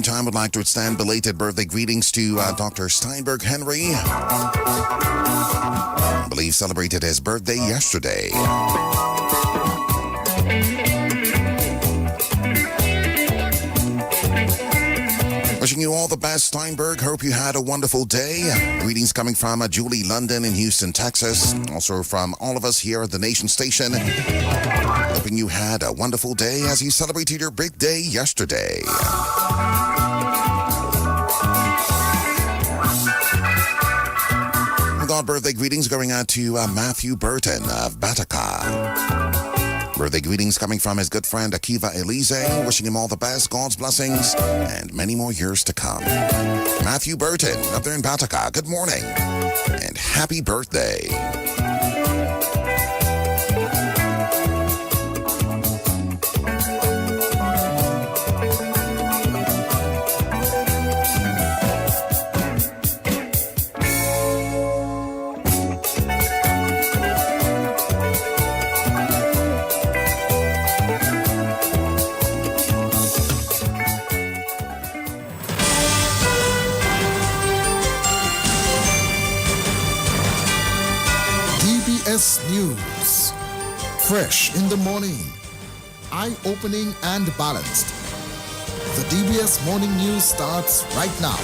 meantime, would like to extend belated birthday greetings to Dr. Steinberg Henry. I believe celebrated his birthday yesterday. Wishing you all the best, Steinberg. Hope you had a wonderful day. Greetings coming from Julie London in Houston, Texas. Also from all of us here at the Nation Station. Hoping you had a wonderful day as you celebrated your big day yesterday. We got birthday greetings going out to Matthew Burton of Bataka. Birthday greetings coming from his good friend Akiva Elise, wishing him all the best, God's blessings, and many more years to come. Matthew Burton, up there in Bataka, good morning, and happy birthday. DBS News. Fresh in the morning. Eye-opening and balanced. The DBS Morning News starts right now.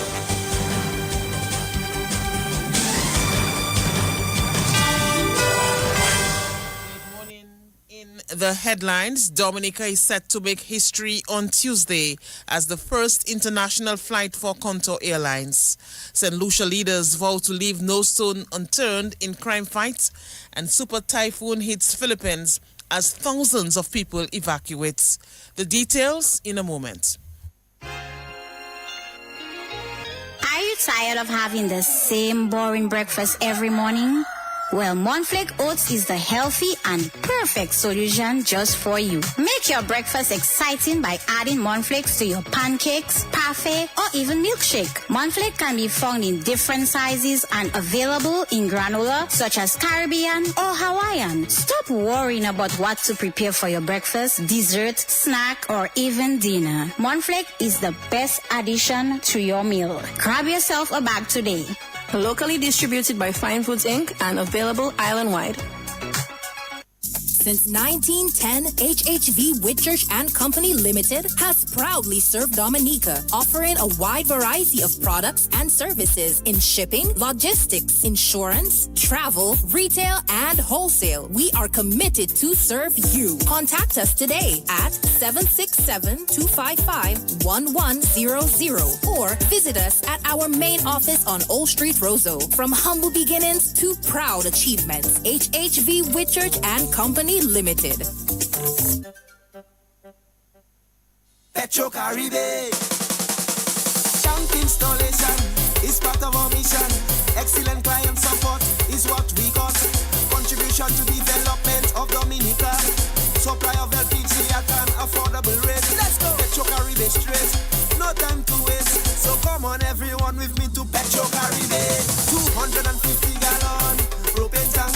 The headlines: Dominica is set to make history on Tuesday as the first international flight for Contour Airlines. St. Lucia leaders vow to leave no stone unturned in crime fights, and super typhoon hits Philippines as thousands of people evacuate. The details in a moment. Are you tired of having the same boring breakfast every morning? Well, Monflake Oats is the healthy and perfect solution just for you. Make your breakfast exciting by adding Monflakes to your pancakes, parfait, or even milkshake. Monflake can be found in different sizes and available in granola, such as Caribbean or Hawaiian. Stop worrying about what to prepare for your breakfast, dessert, snack, or even dinner. Monflake is the best addition to your meal. Grab yourself a bag today. Locally distributed by Fine Foods Inc. and available island-wide. Since 1910, HHV Whitchurch and Company Limited has proudly served Dominica, offering a wide variety of products and services in shipping, logistics, insurance, travel, retail, and wholesale. We are committed to serve you. Contact us today at 767-255-1100 or visit us at our main office on Old Street, Roseau. From humble beginnings to proud achievements, HHV Whitchurch and Company Limited. Petro Caribe. Tank installation is part of our mission. Excellent client support is what we got. Contribution to development of Dominica. Supply of LPG at an affordable rate. Let's go. Petro Caribe straight. No time to waste. So come on everyone with me to Petro Caribe. 250 gallon propane tank.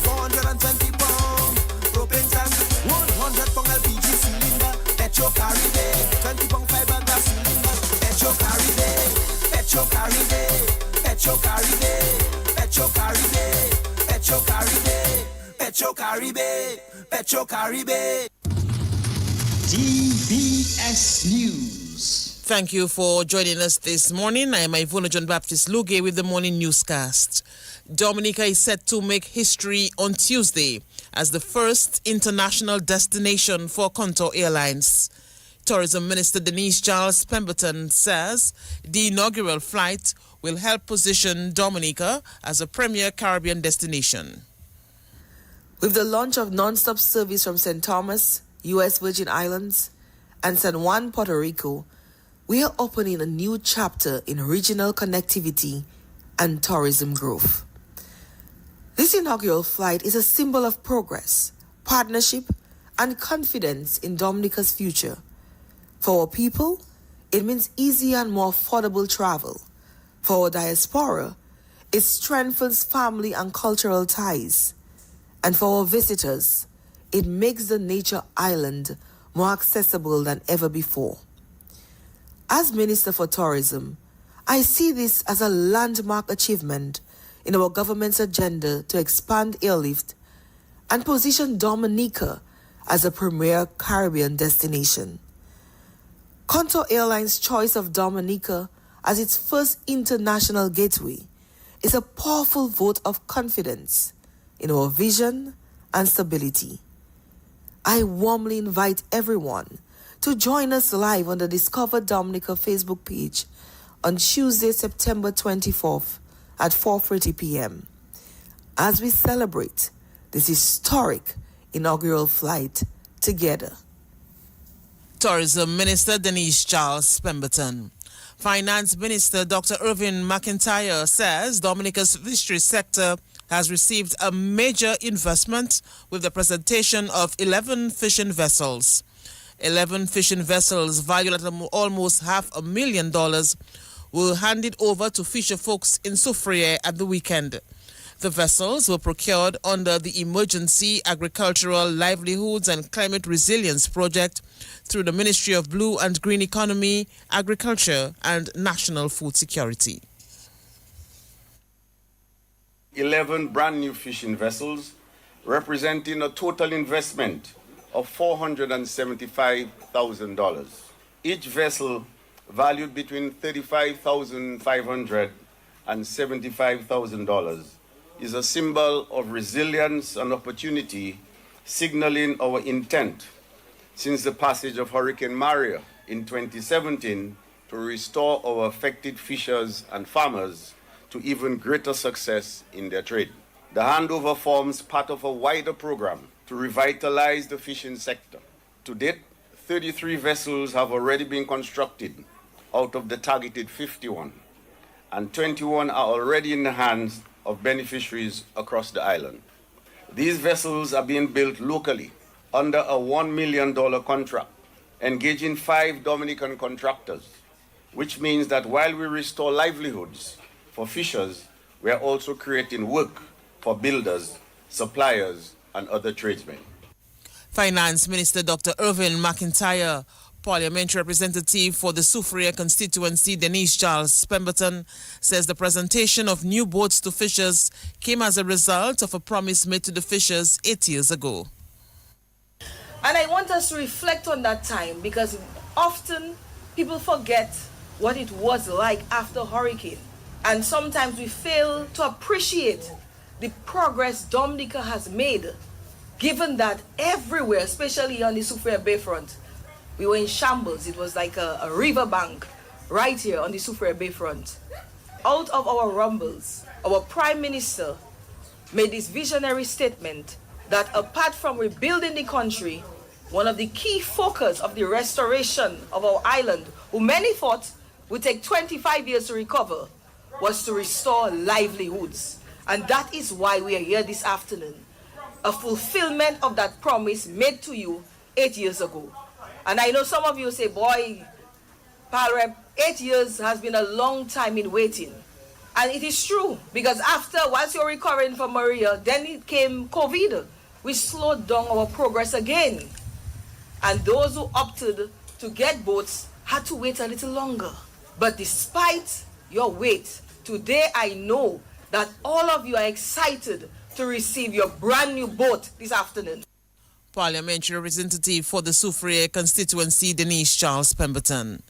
420 pound propane tank. 100 pound LPG cylinder. Petro Caribe. 20 pound fiberglass cylinder. Petro Caribe. Petro Caribe. Petro Caribe. Petro Caribe. Petro Caribe. Petro Caribe. Petro Caribe. DBS News. Thank you for joining us this morning. I am Ivona John Baptist Luge with the morning newscast. Dominica is set to make history on Tuesday as the first international destination for Contour Airlines. Tourism Minister Denise Charles Pemberton says the inaugural flight will help position Dominica as a premier Caribbean destination. With the launch of non-stop service from St. Thomas, U.S. Virgin Islands, and San Juan, Puerto Rico, we are opening a new chapter in regional connectivity and tourism growth. This inaugural flight is a symbol of progress, partnership, and confidence in Dominica's future. For our people, it means easier and more affordable travel. For our diaspora, it strengthens family and cultural ties. And for our visitors, it makes the nature island more accessible than ever before. As Minister for Tourism, I see this as a landmark achievement in our government's agenda to expand airlift and position Dominica as a premier Caribbean destination. Contour Airlines' choice of Dominica as its first international gateway is a powerful vote of confidence in our vision and stability. I warmly invite everyone to join us live on the Discover Dominica Facebook page on Tuesday, September 24th at 4:30 p.m. as we celebrate this historic inaugural flight together. Tourism Minister Denise Charles Pemberton. Finance Minister Dr. Irvin McIntyre says Dominica's fisheries sector has received a major investment with the presentation of 11 fishing vessels. 11 fishing vessels valued at almost $500,000 were handed over to fisher folks in Soufriere at the weekend. The vessels were procured under the Emergency Agricultural Livelihoods and Climate Resilience Project through the Ministry of Blue and Green Economy, Agriculture and National Food Security. 11 brand new fishing vessels, representing a total investment of $475,000. Each vessel valued between $35,500 and $75,000 is a symbol of resilience and opportunity, signaling our intent since the passage of Hurricane Maria in 2017 to restore our affected fishers and farmers to even greater success in their trade. The handover forms part of a wider program to revitalize the fishing sector. To date, 33 vessels have already been constructed out of the targeted 51, and 21 are already in the hands of beneficiaries across the island. These vessels are being built locally under a $1 million contract, engaging 5 Dominican contractors, which means that while we restore livelihoods for fishers, we are also creating work for builders, suppliers, and other tradesmen. Finance Minister Dr. Irvin McIntyre, Parliamentary Representative for the Soufriere constituency Denise Charles Pemberton, says the presentation of new boats to fishers came as a result of a promise made to the fishers 8 years ago. And I want us to reflect on that time, because often people forget what it was like after hurricane. And sometimes we fail to appreciate the progress Dominica has made, given that everywhere, especially on the Soufriere Bayfront, we were in shambles. It was like a riverbank right here on the Soufriere Bayfront. Out of our rumbles, our Prime Minister made this visionary statement that apart from rebuilding the country, one of the key focus of the restoration of our island, who many thought would take 25 years to recover, was to restore livelihoods. And that is why we are here this afternoon. A fulfillment of that promise made to you 8 years ago. And I know some of you say, boy, Palrep, 8 years has been a long time in waiting. And it is true, because once you're recovering from Maria, then it came COVID. We slowed down our progress again. And those who opted to get boats had to wait a little longer. But despite your wait, today I know that all of you are excited to receive your brand new boat this afternoon. Parliamentary Representative for the Soufriere constituency Denise Charles Pemberton.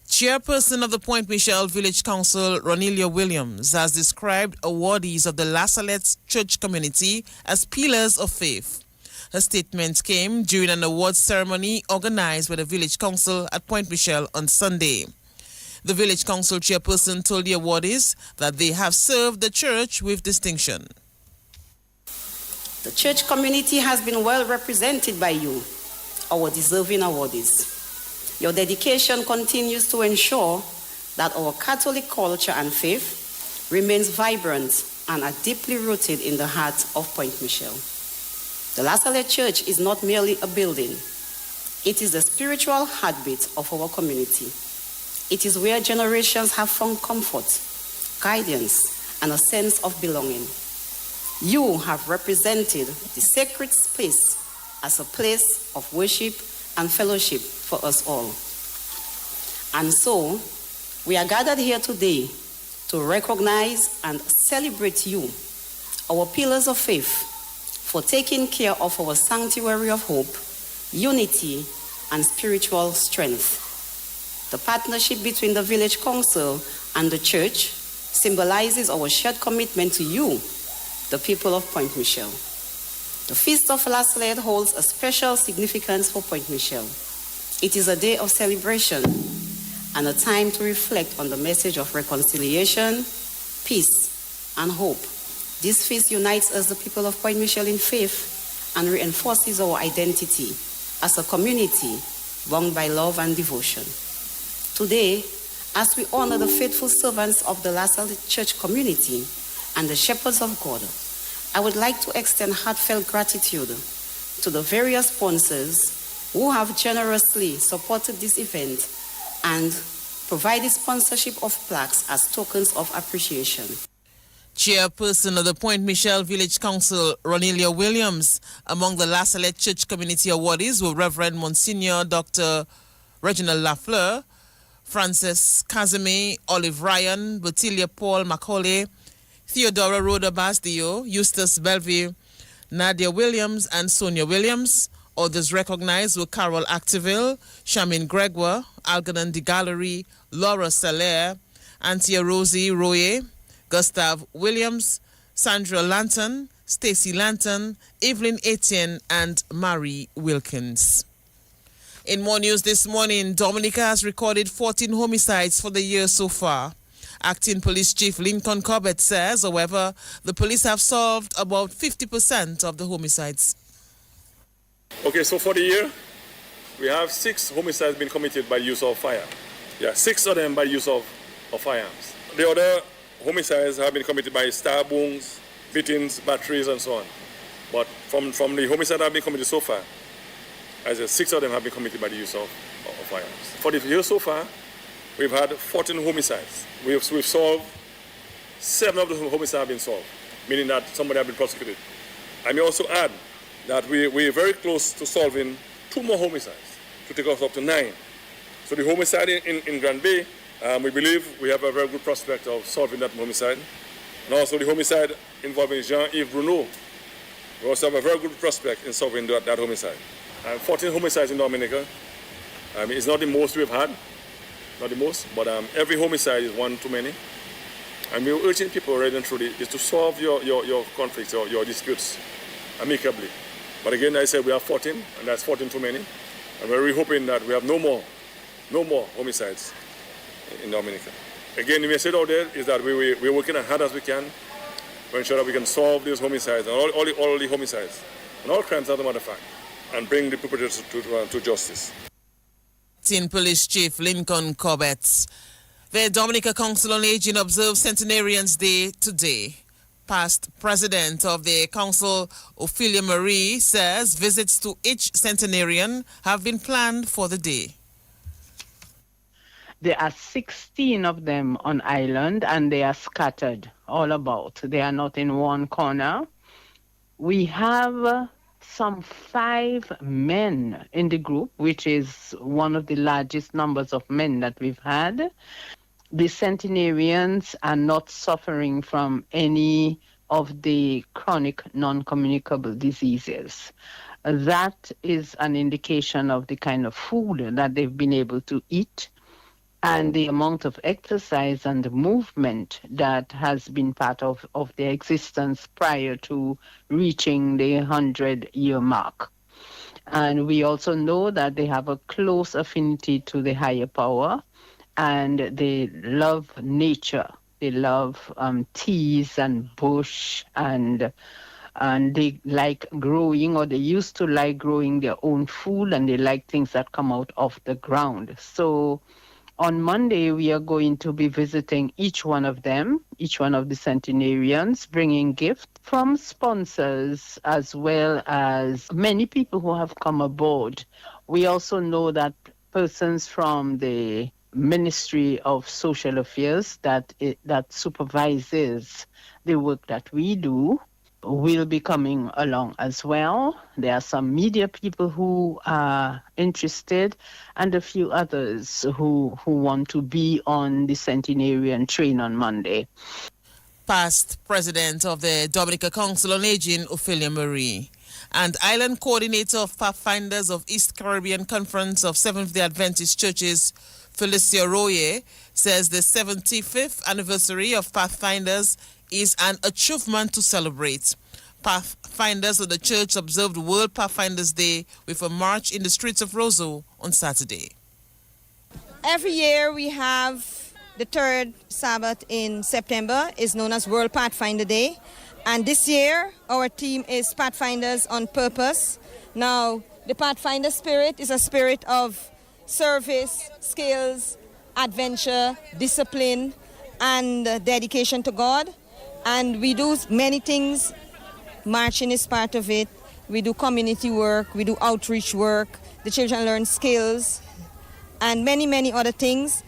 Chairperson of the Point Michel Village Council, Ronelia Williams, has described awardees of the La Salette Church community as pillars of faith. Her statement came during an awards ceremony organized by the Village Council at Point Michel on Sunday. The Village Council chairperson told the awardees that they have served the church with distinction. The church community has been well represented by you, our deserving awardees. Your dedication continues to ensure that our Catholic culture and faith remains vibrant and are deeply rooted in the heart of Point Michel. The La Salette Church is not merely a building. It is the spiritual heartbeat of our community. It is where generations have found comfort, guidance, and a sense of belonging. You have represented the sacred space as a place of worship and fellowship for us all. And so, we are gathered here today to recognize and celebrate you, our pillars of faith, for taking care of our sanctuary of hope, unity, and spiritual strength. The partnership between the village council and the church symbolizes our shared commitment to you, the people of Point Michel. The Feast of Last Laird holds a special significance for Point Michel. It is a day of celebration and a time to reflect on the message of reconciliation, peace, and hope. This feast unites us, the people of Point Michel, in faith and reinforces our identity as a community bound by love and devotion. Today, as we honor the faithful servants of the La Salle Church community and the shepherds of God, I would like to extend heartfelt gratitude to the various sponsors who have generously supported this event and provided sponsorship of plaques as tokens of appreciation. Chairperson of the Point Michel Village Council, Ronelia Williams. Among the La Salette Church Community awardees were Reverend Monsignor Dr. Reginald Lafleur, Frances Casimir, Olive Ryan, Botilia Paul Macaulay, Theodora Rhoda Basdio, Eustace Bellevue, Nadia Williams, and Sonia Williams. Others recognized were Carol Activille, Shamin Gregoire, Algernon De Gallery, Laura Salaire, Antia Rosie Royer, Gustav Williams, Sandra Lanton, Stacy Lanton, Evelyn Etienne, and Marie Wilkins. In more news this morning, Dominica has recorded 14 homicides for the year so far. Acting Police Chief Lincoln Corbett says, however, the police have solved about 50% of the homicides. Okay, so for the year, we have 6 homicides being committed by use of fire. Yeah, 6 of them by use of firearms. The other homicides have been committed by stab wounds, beatings, batteries, and so on. But from the homicide that have been committed so far, as 6 of them have been committed by the use of firearms. For the year so far, we've had 14 homicides. We've solved 7 of the homicides have been solved, meaning that somebody has been prosecuted. I may also add that we're very close to solving 2 more homicides to take us up to 9. So the homicide in Grand Bay, we believe we have a very good prospect of solving that homicide. And also the homicide involving Jean-Yves Bruno, we also have a very good prospect in solving that homicide. 14 homicides in Dominica. It's not the most we've had, not the most, but every homicide is one too many. And we're urging people right and truly is to solve your conflicts or your disputes amicably. But again, I said we have 14, and that's 14 too many. And we're really hoping that we have no more homicides in Dominica. Again, the message out there is that we're working as hard as we can to ensure that we can solve these homicides, and all the homicides, and all crimes as a matter of fact, and bring the perpetrators to justice. Acting Police Chief Lincoln Corbett. The Dominica Council on Aging observes Centenarians Day today. Past president of the council, Ophelia Marie, says visits to each centenarian have been planned for the day. There are 16 of them on island, and they are scattered all about. They are not in one corner. We have some 5 men in the group, which is one of the largest numbers of men that we've had. The centenarians are not suffering from any of the chronic non-communicable diseases. That is an indication of the kind of food that they've been able to eat and the amount of exercise and movement that has been part of their existence prior to reaching the 100-year mark. And we also know that they have a close affinity to the higher power, and they love nature. They love teas and bush, and they like growing, or they used to like growing their own food, and they like things that come out of the ground. So on Monday, we are going to be visiting each one of them, each one of the centenarians, bringing gifts from sponsors as well as many people who have come aboard. We also know that persons from the Ministry of Social Affairs that supervises the work that we do will be coming along as well. There are some media people who are interested and a few others who want to be on the centenarian train on Monday. Past President of the Dominica Council on Aging, Ophelia Marie, and Island Coordinator of Pathfinders of East Caribbean Conference of Seventh-day Adventist Churches, Felicia Roye, says the 75th anniversary of Pathfinders is an achievement to celebrate. Pathfinders of the church observed World Pathfinders Day with a march in the streets of Roseau on Saturday. Every year we have the third Sabbath in September is known as World Pathfinder Day. And this year our theme is Pathfinders on Purpose. Now, the Pathfinder spirit is a spirit of service, skills, adventure, discipline, and dedication to God. And we do many things. Marching is part of it. We do community work, we do outreach work, the children learn skills, and many, many other things.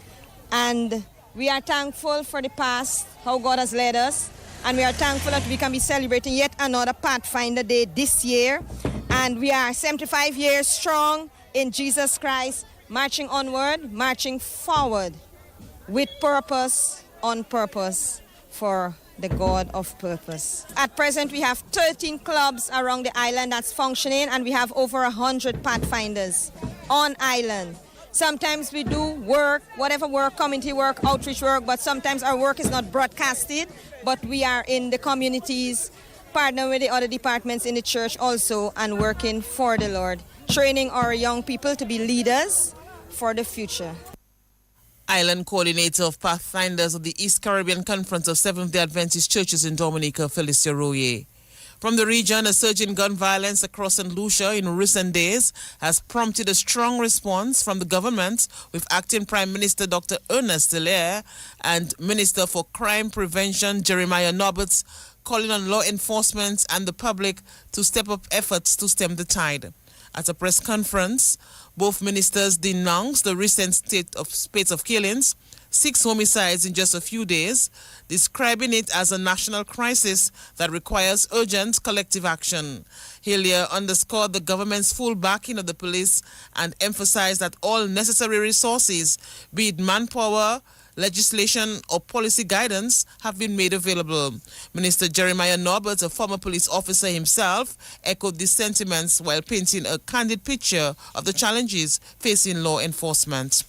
And we are thankful for the past, how God has led us. And we are thankful that we can be celebrating yet another Pathfinder Day this year. And we are 75 years strong in Jesus Christ, marching onward, marching forward with purpose, on purpose for the God of purpose. At present, we have 13 clubs around the island that's functioning, and we have over 100 Pathfinders on island. Sometimes we do work, whatever work, community work, outreach work, but sometimes our work is not broadcasted, but we are in the communities, partnering with the other departments in the church also, and working for the Lord, training our young people to be leaders for the future. Island Coordinator of Pathfinders of the East Caribbean Conference of Seventh-day Adventist Churches in Dominica, Felicia Roye. From the region, a surge in gun violence across St. Lucia in recent days has prompted a strong response from the government, with Acting Prime Minister Dr. Ernest Hilaire and Minister for Crime Prevention Jeremiah Norbert calling on law enforcement and the public to step up efforts to stem the tide. At a press conference, both ministers denounced the recent spate of killings, 6 homicides in just a few days, describing it as a national crisis that requires urgent collective action. Hilaire underscored the government's full backing of the police and emphasized that all necessary resources, be it manpower, legislation or policy guidance, have been made available. Minister Jeremiah Norbert, a former police officer himself, echoed these sentiments while painting a candid picture of the challenges facing law enforcement.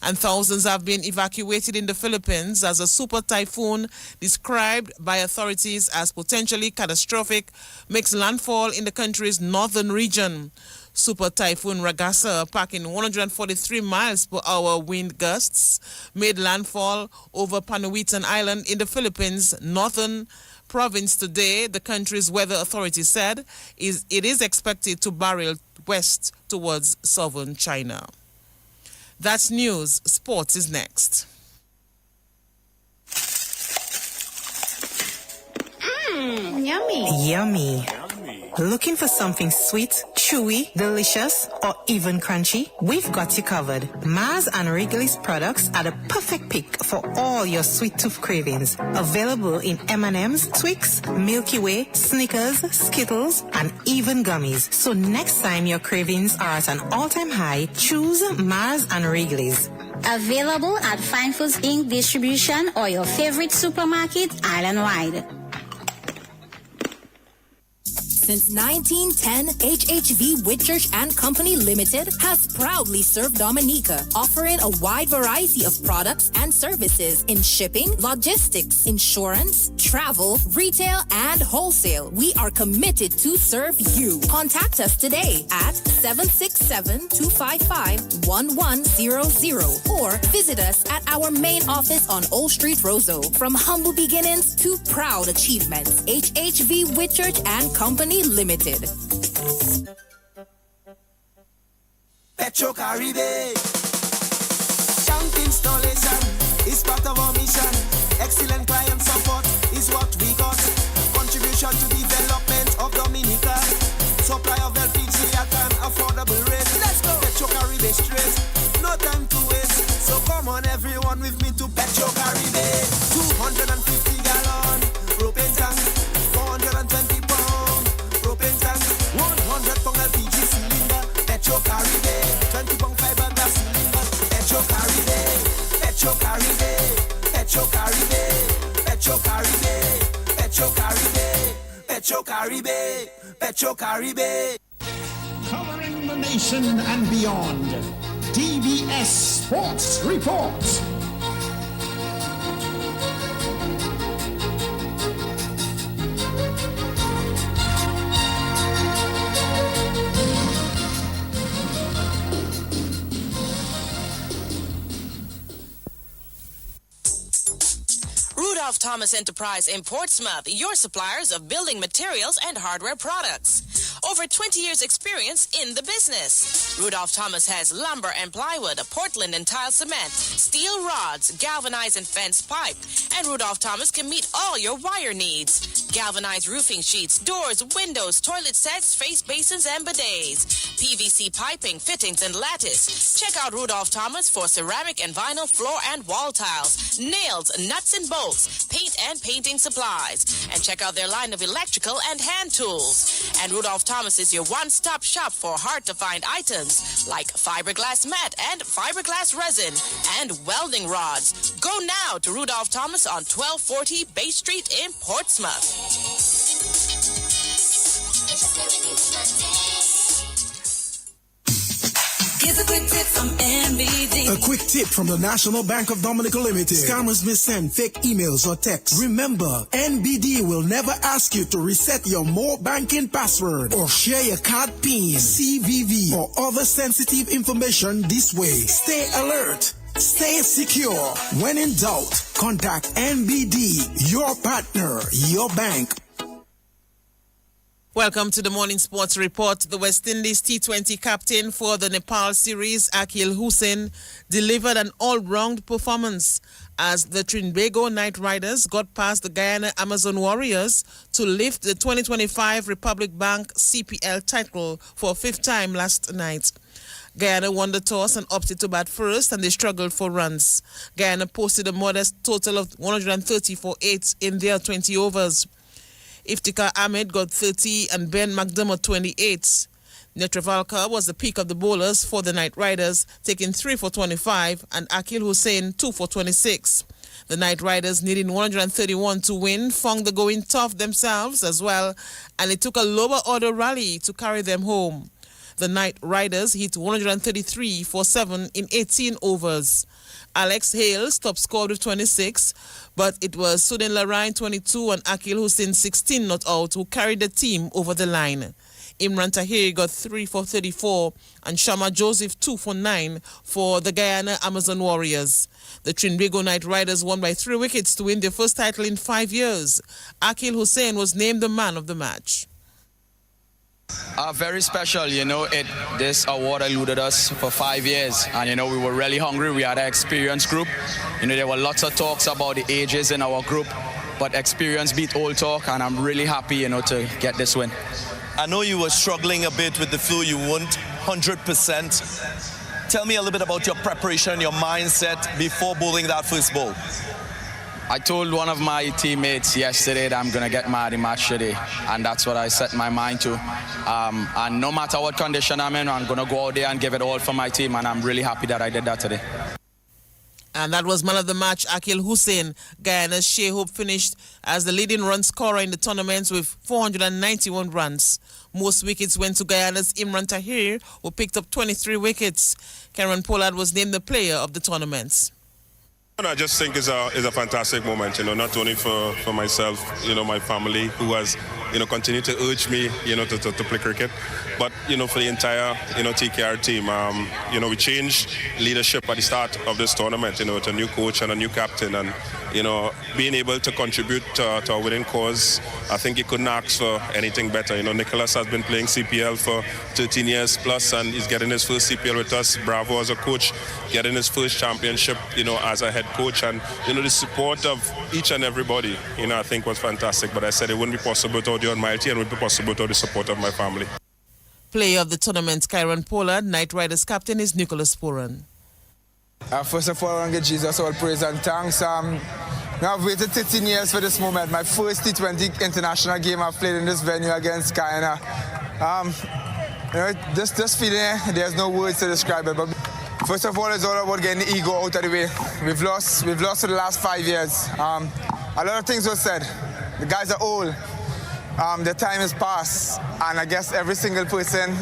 And thousands have been evacuated in the Philippines as a super typhoon, described by authorities as potentially catastrophic, makes landfall in the country's northern region. Super Typhoon Ragasa, packing 143 miles per hour wind gusts, made landfall over Panuitan Island in the Philippines' northern province today. The country's weather authority said it is expected to barrel west towards southern China. That's news. Sports is next. Yummy. Yummy. Looking for something sweet, chewy, delicious, or even crunchy? We've got you covered. Mars and Wrigley's products are the perfect pick for all your sweet tooth cravings. Available in M&M's, Twix, Milky Way, Snickers, Skittles, and even gummies. So next time your cravings are at an all-time high, choose Mars and Wrigley's. Available at Fine Foods Inc. distribution or your favorite supermarket island-wide. Since 1910, HHV Whitchurch and Company Limited has proudly served Dominica, offering a wide variety of products and services in shipping, logistics, insurance, travel, retail, and wholesale. We are committed to serve you. Contact us today at 767-255-1100 or visit us at our main office on Old Street, Roseau. From humble beginnings to proud achievements, HHV Whitchurch and Company Limited. Petro Caribe. Tank installation is part of our mission. Excellent client support is what we got. Contribution to development of Dominica. Supply of LPG at an affordable rate. Let's go. Petro Caribe straight. No time to waste. So come on everyone with me to Petro Caribe. 250 gallon propane tank. 420 Petro Caribe, Petro Caribe, Petro Caribe, Petro Caribe, Petro Caribe. Covering the nation and beyond, DBS Sports Report. Rudolph Thomas Enterprise in Portsmouth, your suppliers of building materials and hardware products. Over 20 years experience in the business. Rudolph Thomas has lumber and plywood, Portland and tile cement, steel rods, galvanized and fenced pipe. And Rudolph Thomas can meet all your wire needs. Galvanized roofing sheets, doors, windows, toilet sets, face basins and bidets. PVC piping, fittings and lattice. Check out Rudolph Thomas for ceramic and vinyl floor and wall tiles, nails, nuts and bolts, paint and painting supplies. And check out their line of electrical and hand tools. And Rudolph Thomas is your one-stop shop for hard-to-find items like fiberglass mat and fiberglass resin and welding rods. Go now to Rudolph Thomas on 1240 Bay Street in Portsmouth. Here's a quick tip from NBD. A quick tip from the National Bank of Dominica Limited. Scammers may send fake emails or texts. Remember, NBD will never ask you to reset your more banking password or share your card PIN, CVV, or other sensitive information this way. Stay alert. Stay secure. When in doubt, contact NBD, your partner, your bank. Welcome to the Morning Sports Report. The West Indies T20 captain for the Nepal series, Akil Hussain, delivered an all-round performance as the Trinbago Knight Riders got past the Guyana Amazon Warriors to lift the 2025 Republic Bank CPL title for a fifth time last night. Guyana won the toss and opted to bat first, and they struggled for runs. Guyana posted a modest total of 130 for 8 in their 20 overs. Iftikhar Ahmed got 30 and Ben McDermott 28. Netravalkar was the peak of the bowlers for the Knight Riders, taking 3 for 25, and Akil Hussain 2 for 26. The Knight Riders, needing 131 to win, found the going tough themselves as well, and it took a lower order rally to carry them home. The Knight Riders hit 133 for 7 in 18 overs. Alex Hales top scored with 26, but it was Sudin Larine 22 and Akil Hussain 16 not out who carried the team over the line. Imran Tahir got 3 for 34 and Shama Joseph 2 for 9 for the Guyana Amazon Warriors. The Trinbago Knight Riders won by 3 wickets to win their first title in 5 years. Akil Hussain was named the man of the match. Very special, this award eluded us for 5 years, and we were really hungry. We had an experienced group. There were lots of talks about the ages in our group, but experience beat old talk, and I'm really happy, to get this win. I know you were struggling a bit with the flu. You weren't 100%. Tell me a little bit about your preparation, your mindset before bowling that first ball. I told one of my teammates yesterday that I'm going to get my match today, and that's what I set my mind to. And no matter what condition I'm in, I'm going to go out there and give it all for my team, and I'm really happy that I did that today. And that was man of the match, Akil Hussain. Guyana's Shea Hope finished as the leading run scorer in the tournament with 491 runs. Most wickets went to Guyana's Imran Tahir, who picked up 23 wickets. Karen Pollard was named the player of the tournament. I just think it's a fantastic moment, not only for myself, my family who has, continued to urge me, to play cricket, but, for the entire, TKR team. We changed leadership at the start of this tournament, with a new coach and a new captain, and, being able to contribute to a winning cause, I think you couldn't ask for anything better. Nicholas has been playing CPL for 13 years plus, and he's getting his first CPL with us. Bravo as a coach, getting his first championship, as a head coach, and the support of each and everybody, I think was fantastic. But I said it wouldn't be possible without the Almighty, and it would be possible without the support of my family. Player of the tournament, Karen Pollard. Knight Riders captain is Nicholas Puran. First of all, I want to give Jesus all praise and thanks. I've waited 13 years for this moment. My first T20 international game I've played in this venue against Guyana. This feeling, there's no words to describe it. But First of all, it's all about getting the ego out of the way. We've lost for the last 5 years. A lot of things were said. The guys are old. The time has passed, and I guess every single person,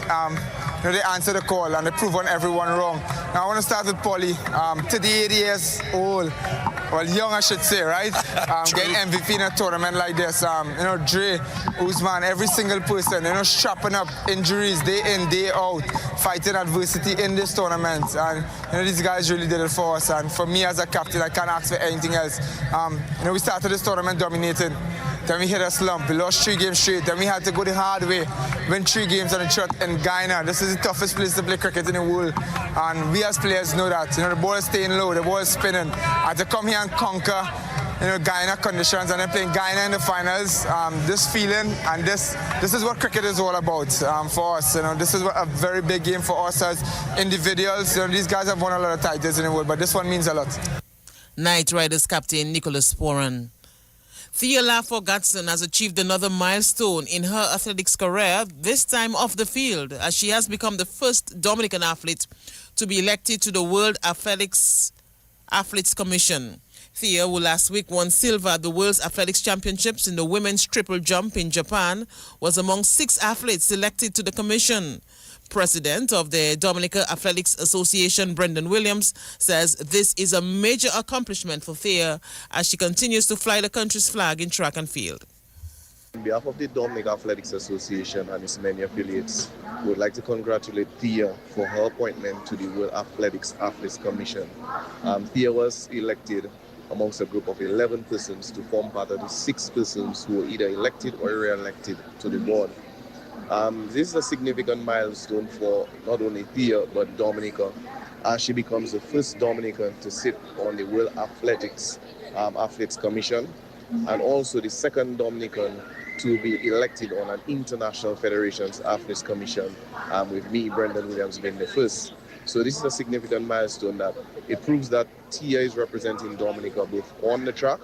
they answer the call and they prove on everyone wrong. Now I want to start with Polly, 38 years old, well, young I should say, right? Getting MVP in a tournament like this. Dre, Usman, every single person, strapping up injuries day in, day out, fighting adversity in this tournament. And these guys really did it for us. And for me as a captain, I can't ask for anything else. We started this tournament dominated. Then we hit a slump. We lost 3 games straight. Then we had to go the hard way, win 3 games on the trot in Guyana. This is the toughest place to play cricket in the world. And we as players know that. The ball is staying low, the ball is spinning. And to come here and conquer, Guyana conditions and then playing Guyana in the finals, this feeling and this is what cricket is all about for us. This is a very big game for us as individuals. These guys have won a lot of titles in the world, but this one means a lot. Knight Riders captain Nicholas Sporan. Thea Lafo-Gatson has achieved another milestone in her athletics career, this time off the field, as she has become the first Dominican athlete to be elected to the World Athletes Commission. Thea, who last week won silver at the World Athletics Championships in the women's triple jump in Japan, was among 6 athletes elected to the commission. President of the Dominica Athletics Association, Brendan Williams, says this is a major accomplishment for Thea as she continues to fly the country's flag in track and field. On behalf of the Dominica Athletics Association and its many affiliates, we would like to congratulate Thea for her appointment to the World Athletes Commission. Thea was elected amongst a group of 11 persons to form part of the 6 persons who were either elected or re-elected to the board. This is a significant milestone for not only Thea but Dominica, as she becomes the first Dominican to sit on the World Athletes Commission, and also the second Dominican to be elected on an International Federation's Athletes Commission, with me, Brendan Williams, being the first. So this is a significant milestone that it proves that Thea is representing Dominica both on the track.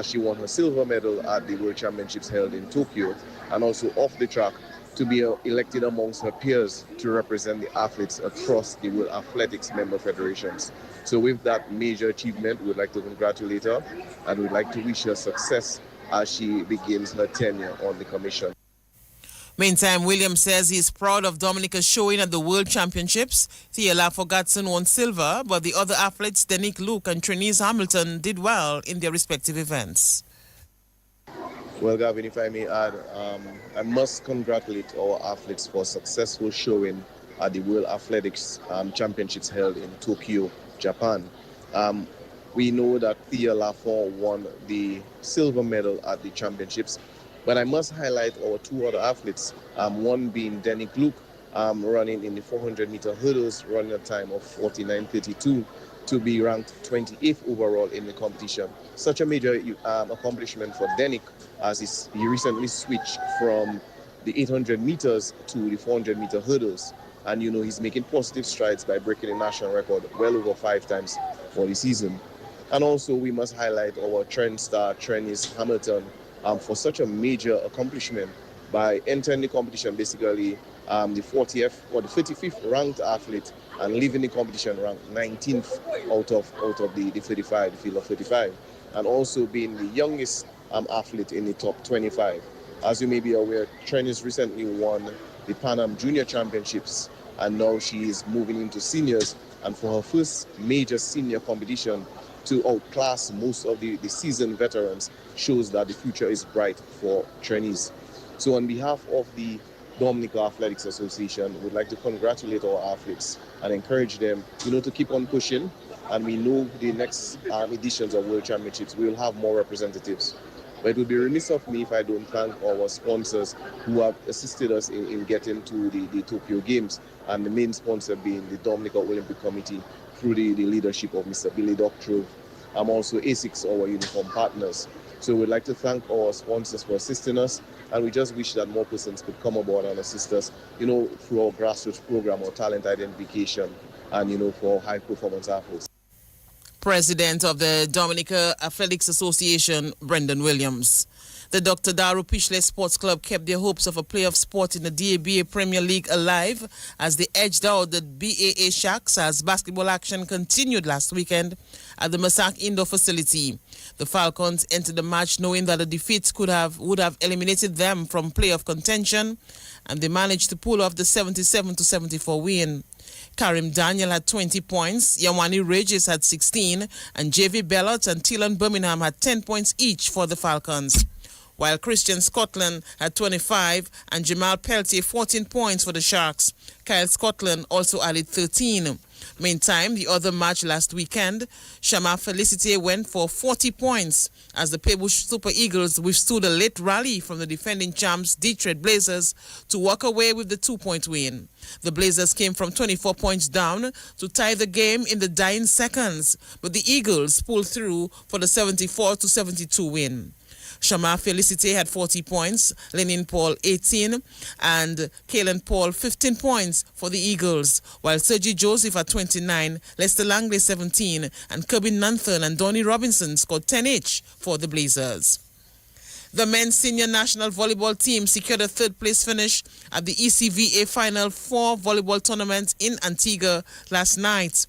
She won her silver medal at the World Championships held in Tokyo, and also off the track to be elected amongst her peers to represent the athletes across the World Athletics member federations. So with that major achievement, we'd like to congratulate her and we'd like to wish her success as she begins her tenure on the commission. Meantime, Williams says he's proud of Dominica's showing at the World Championships. Thea Lafo-Gatson won silver, but the other athletes, Denique Luke and Trinise Hamilton, did well in their respective events. Well, Gavin, if I may add, I must congratulate our athletes for a successful showing at the World Athletics Championships held in Tokyo, Japan. We know that Thea Lafo won the silver medal at the championships, but I must highlight our 2 other athletes, one being Denique Luke, running in the 400-meter hurdles, running a time of 49.32 to be ranked 28th overall in the competition. Such a major accomplishment for Denique, as he recently switched from the 800 meters to the 400-meter hurdles. And he's making positive strides by breaking the national record well over 5 times for the season. And also we must highlight our trend star, Trinise Hamilton, for such a major accomplishment by entering the competition basically the 40th or the 35th ranked athlete and leaving the competition ranked 19th out of the 35, the field of 35, and also being the youngest athlete in the top 25. As you may be aware, Trinise recently won the Pan Am Junior Championships, and now she is moving into seniors, and for her first major senior competition to outclass most of the seasoned veterans shows that the future is bright for Trinise. So on behalf of the Dominica Athletics Association, we'd like to congratulate our athletes and encourage them, to keep on pushing. And we know the next editions of World Championships will have more representatives. But it would be remiss of me if I don't thank our sponsors who have assisted us in getting to the Tokyo Games, and the main sponsor being the Dominica Olympic Committee through the leadership of Mr. Billy Doctrove. I'm also ASICS, our uniform partners. So we'd like to thank our sponsors for assisting us, and we just wish that more persons could come aboard and assist us, through our grassroots program or talent identification and, for high performance athletes. President of the Dominica Athletics Association, Brendan Williams. The Dr. Daru Pishle Sports Club kept their hopes of a playoff spot in the DABA Premier League alive as they edged out the BAA Sharks as basketball action continued last weekend at the Masak Indoor facility. The Falcons entered the match knowing that a defeat would have eliminated them from playoff contention, and they managed to pull off the 77-74 win. Karim Daniel had 20 points, Yawani Regis had 16, and JV Bellot and Tilon Birmingham had 10 points each for the Falcons, while Christian Scotland had 25 and Jamal Peltier 14 points for the Sharks. Kyle Scotland also added 13. Meantime, the other match last weekend, Shama Felicite went for 40 points as the Pebush Super Eagles withstood a late rally from the defending champs Detroit Blazers to walk away with the 2-point win. The Blazers came from 24 points down to tie the game in the dying seconds, but the Eagles pulled through for the 74-72 win. Shama Felicite had 40 points, Lenin Paul 18, and Kalen Paul 15 points for the Eagles, while Sergi Joseph had 29, Lester Langley 17, and Kirby Nanthan and Donnie Robinson scored 10 each for the Blazers. The men's senior national volleyball team secured a third-place finish at the ECVA Final 4 volleyball tournament in Antigua last night.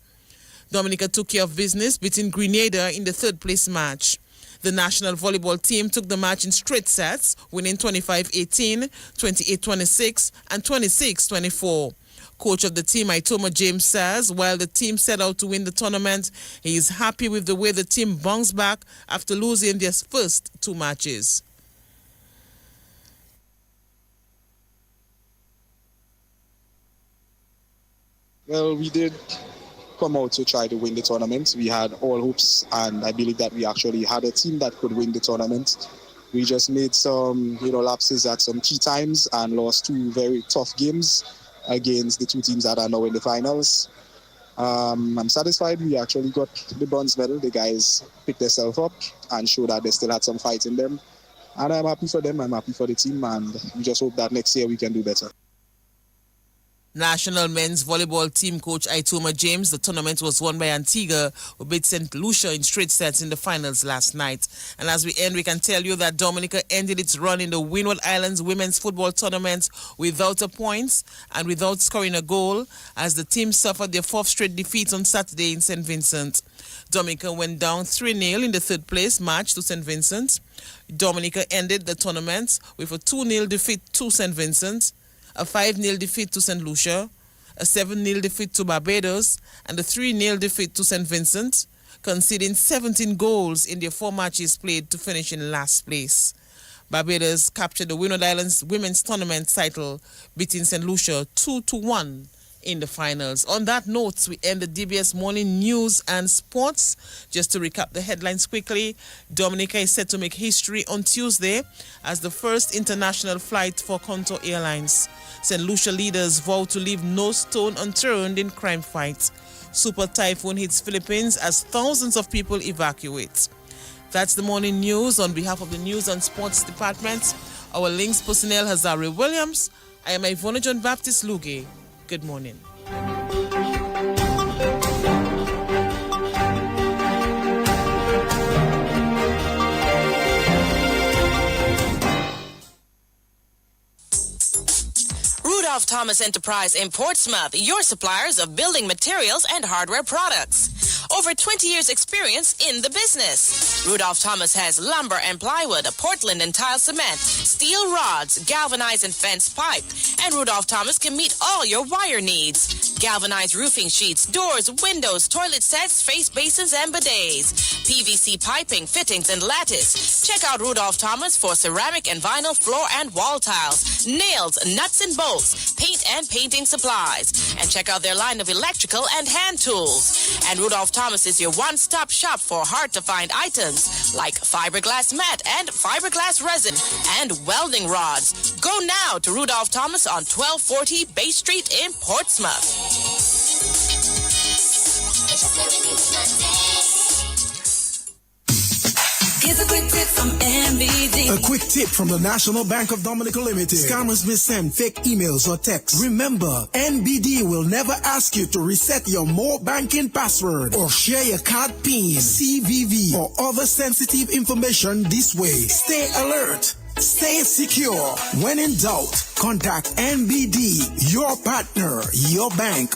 Dominica took care of business, beating Grenada in the third-place match. The national volleyball team took the match in straight sets, winning 25-18, 28-26, and 26-24. Coach of the team, Itoma James, says while the team set out to win the tournament, he is happy with the way the team bounced back after losing their first two matches. Well, we did come out to try to win the tournament. We had all hopes, and I believe that we actually had a team that could win the tournament. We just made some, lapses at some key times and lost two very tough games against the two teams that are now in the finals. I'm satisfied we actually got the bronze medal. The guys picked themselves up and showed that they still had some fight in them. And I'm happy for them, I'm happy for the team, and we just hope that next year we can do better. National men's volleyball team coach Itoma James. The tournament was won by Antigua, who beat St. Lucia in straight sets in the finals last night. And as we end, we can tell you that Dominica ended its run in the Windward Islands women's football tournament without a point and without scoring a goal, as the team suffered their fourth straight defeat on Saturday in St. Vincent. Dominica went down 3-0 in the third place match to St. Vincent. Dominica ended the tournament with a 2-0 defeat to St. Vincent, a 5-0 defeat to St. Lucia, a 7-0 defeat to Barbados, and a 3-0 defeat to St. Vincent, conceding 17 goals in their 4 matches played to finish in last place. Barbados captured the Windward Islands women's tournament title, beating St. Lucia 2-1 in the finals. On that note, we end the DBS morning news and sports. Just to recap the headlines quickly, Dominica is set to make history on Tuesday as the first international flight for Contour Airlines. St. Lucia leaders vow to leave no stone unturned in crime fight. Super typhoon hits Philippines as thousands of people evacuate. That's the morning news. On behalf of the News and Sports Department, our links personnel Hazari Williams, I am Ivona John Baptist Luge. Good morning. Rudolph Thomas Enterprise in Portsmouth, your suppliers of building materials and hardware products. Over 20 years experience in the business. Rudolph Thomas has lumber and plywood, Portland and tile cement, steel rods, galvanized and fence pipe. And Rudolph Thomas can meet all your wire needs. Galvanized roofing sheets, doors, windows, toilet sets, face basins and bidets. PVC piping, fittings and lattice. Check out Rudolph Thomas for ceramic and vinyl floor and wall tiles, nails, nuts and bolts, paint and painting supplies. And check out their line of electrical and hand tools. And Rudolph Thomas is your one-stop shop for hard-to-find items like fiberglass mat and fiberglass resin and welding rods. Go now to Rudolph Thomas on 1240 Bay Street in Portsmouth. Here's a quick tip from MBD. A quick tip from the National Bank of Dominica Limited. Scammers may send fake emails or texts. Remember, NBD will never ask you to reset your more banking password or share your card PIN, CVV, or other sensitive information this way. Stay alert. Stay secure. When in doubt, contact NBD, your partner, your bank.